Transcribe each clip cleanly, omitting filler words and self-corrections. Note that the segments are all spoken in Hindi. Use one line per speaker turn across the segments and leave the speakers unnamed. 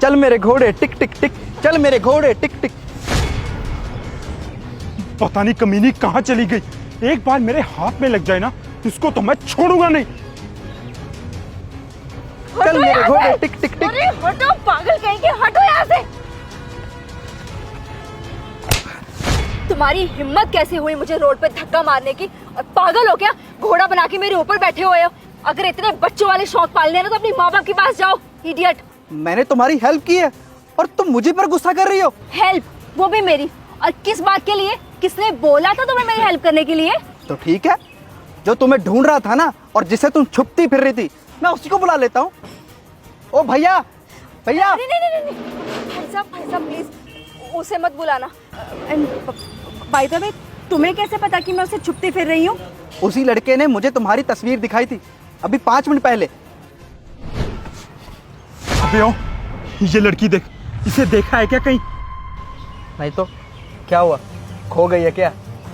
चल मेरे घोड़े टिक टिक टिक, चल मेरे घोड़े टिक टिक।
पता नहीं कमीनी कहाँ चली गई। एक बार मेरे हाथ में लग जाए ना, इसको तो मैं छोड़ूंगा नहीं।
चल मेरे घोड़े टिक टिक टिक।
अरे हटो पागल कहेंगे, हटो यहाँ से। तुम्हारी हिम्मत कैसे हुई मुझे रोड पे धक्का मारने की? और पागल हो क्या, घोड़ा बना के मेरे ऊपर बैठे हुए हो? अगर इतने बच्चों वाले शौक पालने हैं ना तो अपनी माँ बाप के पास जाओ, इडियट।
मैंने तुम्हारी हेल्प की है और तुम मुझे पर गुस्सा कर रही हो।
हेल्प? वो भी मेरी? और किस बात के लिए? किसने बोला था तुम्हें मेरी हेल्प करने के लिए?
तो ठीक है, जो तुम्हें ढूंढ रहा था ना और जिसे तुम छुपती फिर रही थी, मैं उसी को बुला लेता हूँ। ओ भैया भैया।
नहीं नहीं नहीं नहीं, भाई साहब प्लीज उसे मत बुलाना। बाय द वे, तुम्हें कैसे पता कि मैं उसे छुपती फिर रही हूँ?
उसी लड़के ने मुझे तुम्हारी तस्वीर दिखाई थी अभी 5 मिनट पहले।
अबे ओ, ये लड़की देख, इसे देखा है क्या कहीं?
नहीं तो क्या हुआ, खो गई है क्या?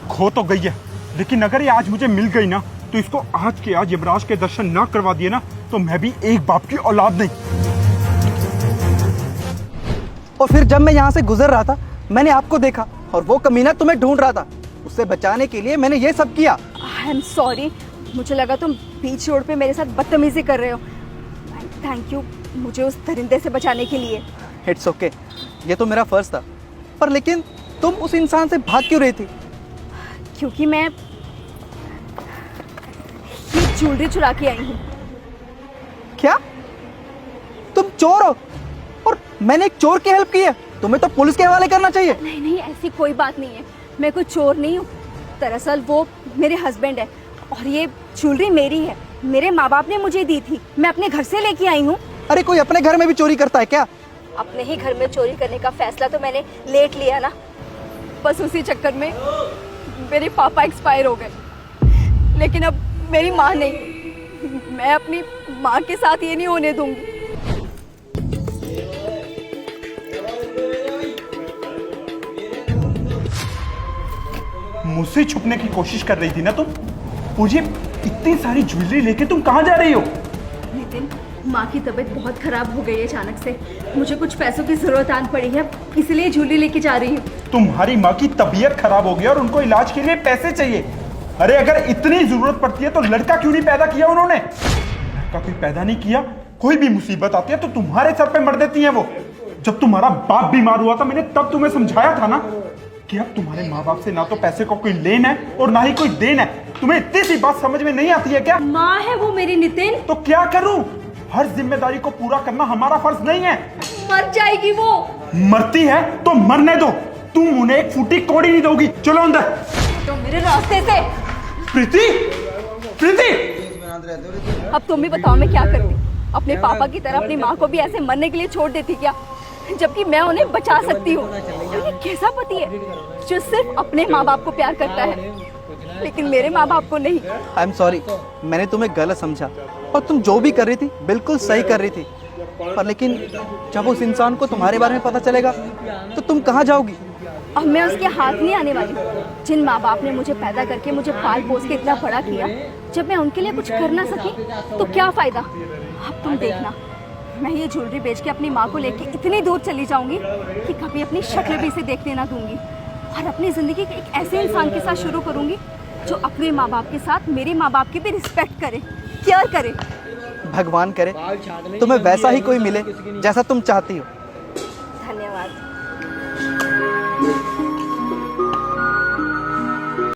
खो तो गई है, लेकिन अगर ये आज मुझे मिल गई ना तो इसको आज के आज यमराज के दर्शन ना करवा दिए ना तो मैं भी एक बाप की औलाद नहीं।
और फिर जब मैं यहाँ से गुजर रहा था मैंने आपको देखा और वो कमीना तुम्हें ढूंढ रहा था। उससे बचाने के लिए मैंने ये सब किया।
आई एम सॉरी, मुझे लगा तुम बीच रोड पे मेरे साथ बदतमीजी कर रहे हो। थैंक यू मुझे उस दरिंदे से बचाने के लिए।
इट्स ओके, ये तो मेरा फर्ज था, पर लेकिन तुम उस इंसान से भाग क्यों रही थी?
क्योंकि मैं ये ज्वेलरी चुरा के आई हूँ।
क्या तुम चोर हो? और मैंने एक चोर की हेल्प की है, तुम्हें तो पुलिस के हवाले करना चाहिए।
नहीं नहीं, ऐसी कोई बात नहीं है, मैं कोई चोर नहीं हूँ। दरअसल वो मेरे हस्बैंड है और ये ज्वेलरी मेरी है, मेरे माँ बाप ने मुझे दी थी, मैं अपने घर से लेके आई हूँ।
अरे कोई अपने घर में भी चोरी करता है क्या?
अपने ही घर में चोरी करने का फैसला तो मैंने लेट लिया ना, बस उसी चक्कर में मेरे पापा एक्सपायर हो गए। लेकिन अब मेरी माँ नहीं, मैं अपनी माँ के साथ ये नहीं होने दूंगी।
मुझसे छुपने की कोशिश कर रही थी ना तुम? मुझे इतनी सारी ज्वेलरी लेके तुम कहाँ जा रही हो?
नितिन, माँ की तबीयत बहुत खराब हो गई है अचानक से, मुझे कुछ पैसों की जरूरत आन पड़ी है, इसलिए ज्वेलरी लेके जा रही हूँ।
तुम्हारी माँ की तबीयत खराब हो गई और उनको इलाज के लिए पैसे चाहिए। अरे अगर इतनी जरूरत पड़ती है तो लड़का क्यों नहीं पैदा किया उन्होंने? लड़का कोई पैदा नहीं किया, कोई भी मुसीबत आती है तो तुम्हारे सर पे मर देती है वो। जब तुम्हारा बाप बीमार हुआ था मैंने तब तुम्हें समझाया था ना कि अब तुम्हारे माँ बाप से ना तो पैसे का कोई लेना है और ना ही कोई देना है। तुम्हें इतनी सी बात समझ में नहीं आती है क्या?
माँ है वो मेरी नितिन।
तो क्या करूं? हर जिम्मेदारी को पूरा करना हमारा फर्ज नहीं है।
मर जाएगी वो।
मरती है तो मरने दो, तुम उन्हें एक फूटी कौड़ी नहीं दोगी। चलो अंदर।
तो मेरे रास्ते से।
प्रीति, प्रीति।
अब तुम भी बताओ मैं क्या करती? अपने पापा की तरह अपनी माँ को भी ऐसे मरने के लिए छोड़ देती क्या, जबकि मैं उन्हें बचा सकती हूँ? ये कैसा पति है जो सिर्फ अपने माँ बाप को प्यार करता है लेकिन मेरे माँ बाप को नहीं?
आई एम सॉरी, मैंने तुम्हें गलत समझा और तुम जो भी कर रही थी बिल्कुल सही कर रही थी, पर लेकिन जब उस इंसान को तुम्हारे बारे में पता चलेगा तो तुम कहाँ जाओगी?
अब मैं उसके हाथ नहीं आने वाली। जिन माँ बाप ने मुझे पैदा करके मुझे पाल पोस के इतना बड़ा किया, जब मैं उनके लिए कुछ कर ना सकी तो क्या फायदा? अब तुम देखना, मैं ये ज्वेलरी बेच के अपनी माँ को लेके इतनी दूर चली जाऊंगी कि कभी अपनी शक्ल भी इसे देखने ना दूंगी और अपनी जिंदगी एक ऐसे इंसान के साथ शुरू करूंगी जो अपने माँ बाप के साथ मेरे माँ बाप की भी रिस्पेक्ट करे, केयर करे।
भगवान करे तुम्हें वैसा ही कोई मिले जैसा तुम चाहती हो।
धन्यवाद।